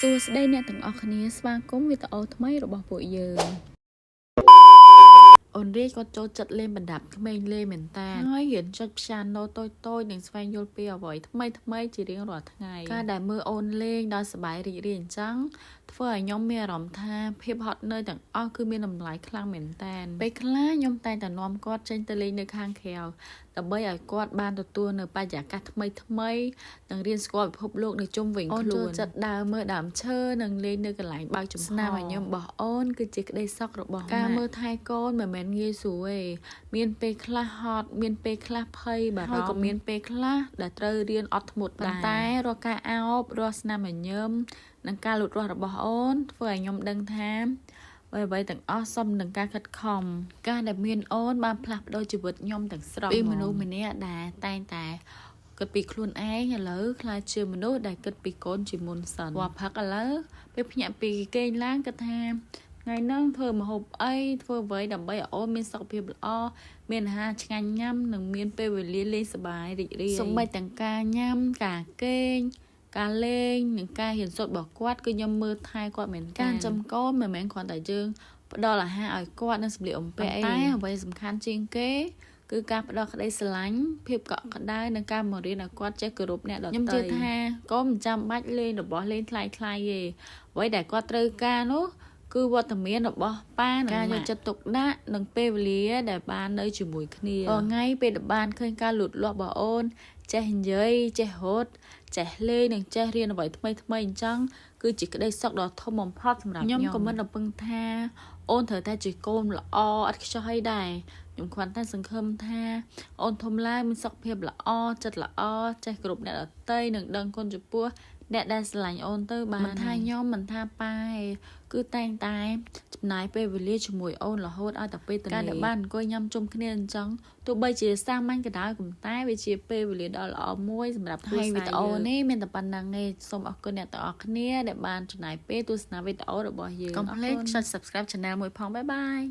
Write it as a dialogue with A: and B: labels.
A: សួស្តីអ្នកទាំងអស់គ្នាស្វាគមន៍វីដេអូថ្មីរបស់ពួកយើងអូនរីក៏ចូលចិត្តលេងបណ្ដាប់ក្មេងលេងមែនតាហើយរៀនចុចព្យ៉ាណូតូចៗនិងស្វែងយល់ពីអ្វីថ្មីជារៀងរាល់ថ្ងៃការដែលមើលអូនលេងដោយសប្បាយរីករាយអញ្ចឹងធ្វើឲ្យខ្ញុំមានអារម្មណ៍ថាភាពហត់នឿយទាំងអស់គឺមានតម្លៃខ្លាំងមែនតាពេលខ្លះខ្ញុំតែងតែនាំគាត់ចេញទៅលេងនៅខាងក្រៅដើម្បីឲ្យគាត់បានទទួលនៅបរិយាកាសថ្មីនិងរៀនស្គាល់ពិភពលោកនៅជុំវិញខ្លួនអូនចូលចិត្តដើរមើលដើមឈើនិងលេងនៅកន្លែងបើកចំហស្នាមញញឹមរបស់អូនគឺជាក្តីសុខរបស់ការមើលថែកូនមិនមែនងាយស្រួលទេមានពេលខ្លះហត់មានពេលខ្លះភ័យបារម្ភហើយក៏មានពេលខ្លះដែលត្រូវរៀនអត់ធ្មត់ដែរប៉ុន្តែរាល់ការអោបរាល់ស្នាមញញឹមនិងការលូតលាស់របស់អូនធ្វើឲ្យខ្ញុំដឹងថាអ្វីទាំងអស់សុំនឹងការខិតខំការដែលមានអូនបានផ្លាស់ប្ដូរជីវិតខ្ញុំទាំងស្រុងពីមនុស្សម្នាក់ដែលតែងតែគិតពីខ្លួនឯងឥឡូវខ្លាចជាមនុស្សដែលគិតពីកូនជាមុនសិនវ៉ាផឹកឥឡូវពេលភ្ញាក់ពីគេងឡើងគិតថាថ្ងៃហ្នឹងធ្វើម្ហូបអីធ្វើអ្វីដើម្បីឲ្យអូនមានសុខភាពល្អមានអាហារឆ្ងាញ់ញ៉ាំនិងមានពេលវេលាលេងសប្បាយរីករាយសូម្បីទាំងការញ៉ាំការគេងការលេងនិងការរៀនសូត្ររបស់គាត់គឺខ្ញុំមើលថែគាត់មែនការចំកូនមិនមែនគ្រាន់តែយើងផ្ដល់អាហារឲ្យគាត់និងសម្លៀកបំពាក់អីតែអ្វីសំខាន់ជាងគេគឺការផ្ដល់ក្តីស្រឡាញ់ភាពកក់ក្ដៅនិងការបង្រៀនឲ្យគាត់ចេះគោរពអ្នកដទៃខ្ញុំជឿថាកូនមិនចាំបាច់លេងរបស់លេងថ្លៃៗទេអ្វីដែលគាត់ត្រូវការនោះគឺវត្តមានរបស់ប៉ានិងការយកចិត្តទុកដាក់និងពេលវេលាដែលបាននៅជាមួយគ្នាថ្ងៃពេលដែលបានឃើញការលូតលាស់របស់អូនចេះនិយាយចេះរត់ចេះលេងនិងចេះរៀនអ្វីថ្មីអញ្ចឹងគឺជាក្តីសុខដ៏ធំបំផុតសម្រាប់ខ្ញុំក៏មិនរំពឹងថាអូនត្រូវតែជាកូនល្អឥតខ្ចោះអីដែរខ្ញុំគ្រាន់តែសង្ឃឹមថាអូនធំឡើងមានសុខភាពល្អចិត្តល្អចេះគោរពអ្នកដទៃនិងដឹងគុណចំពោះអ្នកដែលស្រឡាញ់អូនទៅបានមិនថាខ្ញុំមិនថាប៉ាគឺតែងតែចំណាយពេលវេលាជាមួយអូនរហូតឲ្យតែពេលទៅការដែលបានអង្គុយញ៉ាំជុំគ្នាអញ្ចឹងទោះបីជាសាមញ្ញក៏ដោយប៉ុន្តែវាជាពេលវេលាដ៏ល្អមួយសម្រាប់ធ្វើវីដេអូនេះមានតែប៉ុណ្្នឹងទេសូមអរគុណអ្នកទាំងអស់គ្នាដែលបានចំណាយពេលទស្សនាវីដេអូរបស់យើងកុំភ្លេចចុច Subscribe Channel មួយផងបាយបាយ